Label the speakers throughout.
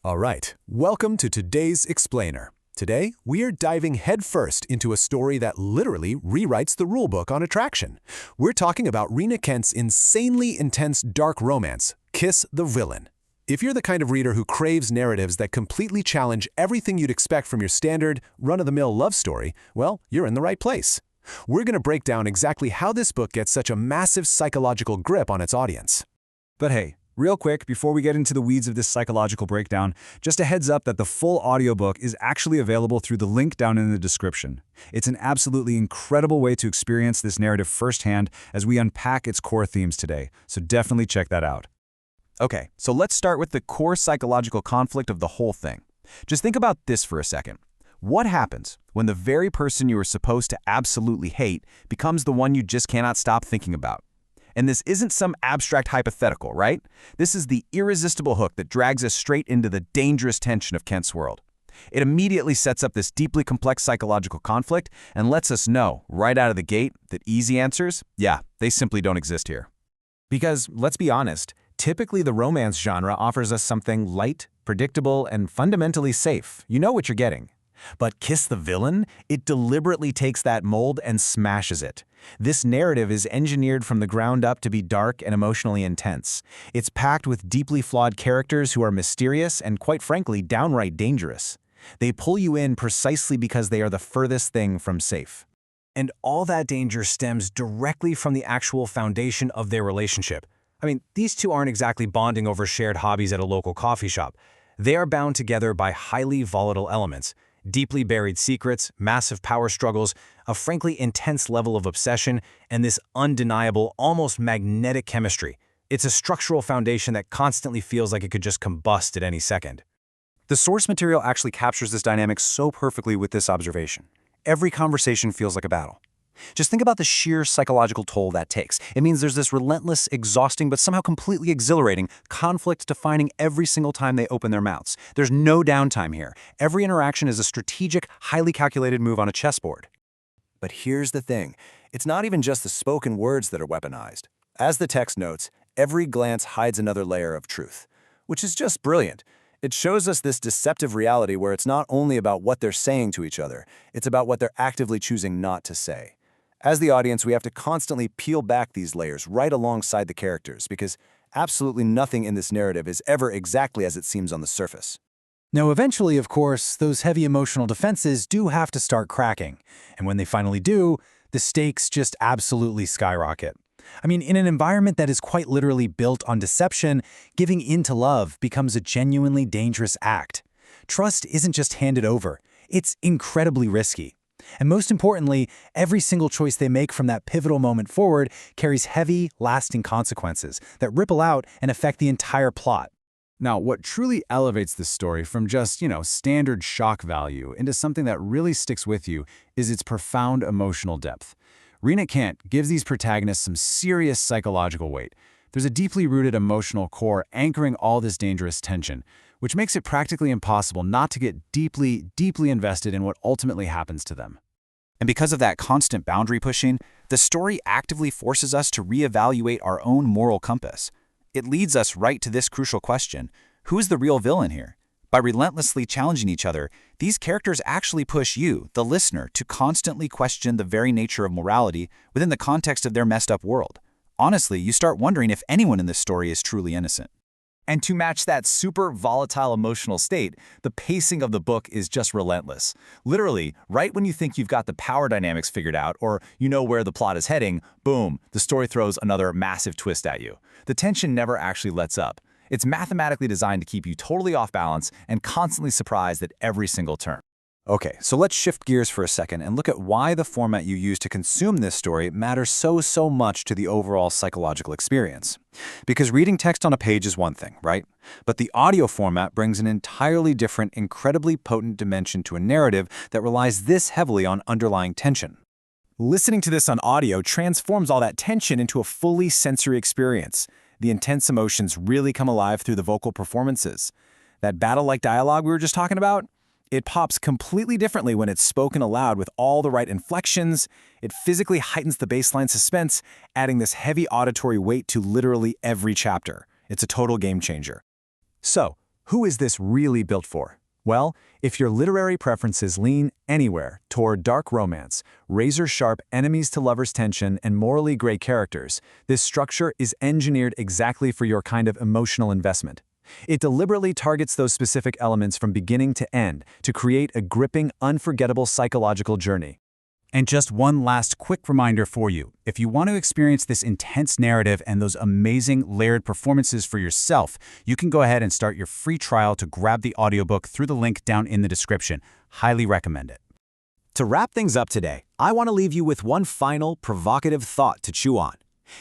Speaker 1: All right, welcome to today's Explainer. Today, we are diving headfirst into a story that literally rewrites the rulebook on attraction. We're talking about Rina Kent's insanely intense dark romance, Kiss the Villain. If you're the kind of reader who craves narratives that completely challenge everything you'd expect from your standard, run-of-the-mill love story, well, you're in the right place. We're going to break down exactly how this book gets such a massive psychological grip on its audience.
Speaker 2: But hey, real quick, before we get into the weeds of this psychological breakdown, just a heads up that the full audiobook is actually available through the link down in the description. It's an absolutely incredible way to experience this narrative firsthand as we unpack its core themes today, so definitely check that out.
Speaker 3: Okay, so let's start with the core psychological conflict of the whole thing. Just think about this for a second. What happens when the very person you were supposed to absolutely hate becomes the one you just cannot stop thinking about? And this isn't some abstract hypothetical, right? This is the irresistible hook that drags us straight into the dangerous tension of Kent's world. It immediately sets up this deeply complex psychological conflict and lets us know, right out of the gate, that easy answers, yeah, they simply don't exist here.
Speaker 4: Because, let's be honest, typically the romance genre offers us something light, predictable, and fundamentally safe. You know what you're getting. But Kiss the Villain, it deliberately takes that mold and smashes it. This narrative is engineered from the ground up to be dark and emotionally intense. It's packed with deeply flawed characters who are mysterious and, quite frankly, downright dangerous. They pull you in precisely because they are the furthest thing from safe. And all that danger stems directly from the actual foundation of their relationship. I mean, these two aren't exactly bonding over shared hobbies at a local coffee shop. They are bound together by highly volatile elements. Deeply buried secrets, massive power struggles, a frankly intense level of obsession, and this undeniable, almost magnetic chemistry. It's a structural foundation that constantly feels like it could just combust at any second.
Speaker 2: The source material actually captures this dynamic so perfectly with this observation. Every conversation feels like a battle. Just think about the sheer psychological toll that takes. It means there's this relentless, exhausting, but somehow completely exhilarating conflict defining every single time they open their mouths. There's no downtime here. Every interaction is a strategic, highly calculated move on a chessboard.
Speaker 5: But here's the thing. It's not even just the spoken words that are weaponized. As the text notes, every glance hides another layer of truth, which is just brilliant. It shows us this deceptive reality where it's not only about what they're saying to each other, it's about what they're actively choosing not to say. As the audience, we have to constantly peel back these layers right alongside the characters because absolutely nothing in this narrative is ever exactly as it seems on the surface.
Speaker 4: Now, eventually, of course, those heavy emotional defenses do have to start cracking. And when they finally do, the stakes just absolutely skyrocket. I mean, in an environment that is quite literally built on deception, giving in to love becomes a genuinely dangerous act. Trust isn't just handed over. It's incredibly risky. And most importantly, every single choice they make from that pivotal moment forward carries heavy, lasting consequences that ripple out and affect the entire plot.
Speaker 2: Now, what truly elevates this story from just, standard shock value into something that really sticks with you is its profound emotional depth. Rina Kent gives these protagonists some serious psychological weight. There's a deeply rooted emotional core anchoring all this dangerous tension, which makes it practically impossible not to get deeply, deeply invested in what ultimately happens to them.
Speaker 3: And because of that constant boundary pushing, the story actively forces us to reevaluate our own moral compass. It leads us right to this crucial question: who's the real villain here? By relentlessly challenging each other, these characters actually push you, the listener, to constantly question the very nature of morality within the context of their messed up world. Honestly, you start wondering if anyone in this story is truly innocent.
Speaker 6: And to match that super volatile emotional state, the pacing of the book is just relentless. Literally, right when you think you've got the power dynamics figured out or you know where the plot is heading, boom, the story throws another massive twist at you. The tension never actually lets up. It's mathematically designed to keep you totally off balance and constantly surprised at every single turn.
Speaker 5: Okay, so let's shift gears for a second and look at why the format you use to consume this story matters so much to the overall psychological experience. Because reading text on a page is one thing, right? But the audio format brings an entirely different, incredibly potent dimension to a narrative that relies this heavily on underlying tension.
Speaker 4: Listening to this on audio transforms all that tension into a fully sensory experience. The intense emotions really come alive through the vocal performances. That battle-like dialogue we were just talking about? It pops completely differently when it's spoken aloud with all the right inflections. It physically heightens the baseline suspense, adding this heavy auditory weight to literally every chapter. It's a total game changer. So,
Speaker 2: Who is this really built for? Well, if your literary preferences lean anywhere toward dark romance, razor-sharp enemies-to-lovers tension, and morally gray characters, this structure is engineered exactly for your kind of emotional investment. It deliberately targets those specific elements from beginning to end to create a gripping, unforgettable psychological journey. And just one last quick reminder for you. If you want to experience this intense narrative and those amazing layered performances for yourself, you can go ahead and start your free trial to grab the audiobook through the link down in the description. Highly recommend it.
Speaker 3: To wrap things up today, I want to leave you with one final, provocative thought to chew on.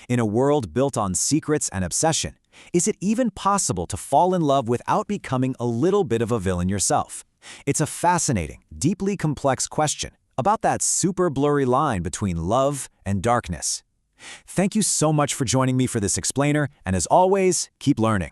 Speaker 3: In a world built on secrets and obsession, is it even possible to fall in love without becoming a little bit of a villain yourself? It's a fascinating, deeply complex question about that super blurry line between love and darkness. Thank you so much for joining me for this explainer, and as always, keep learning.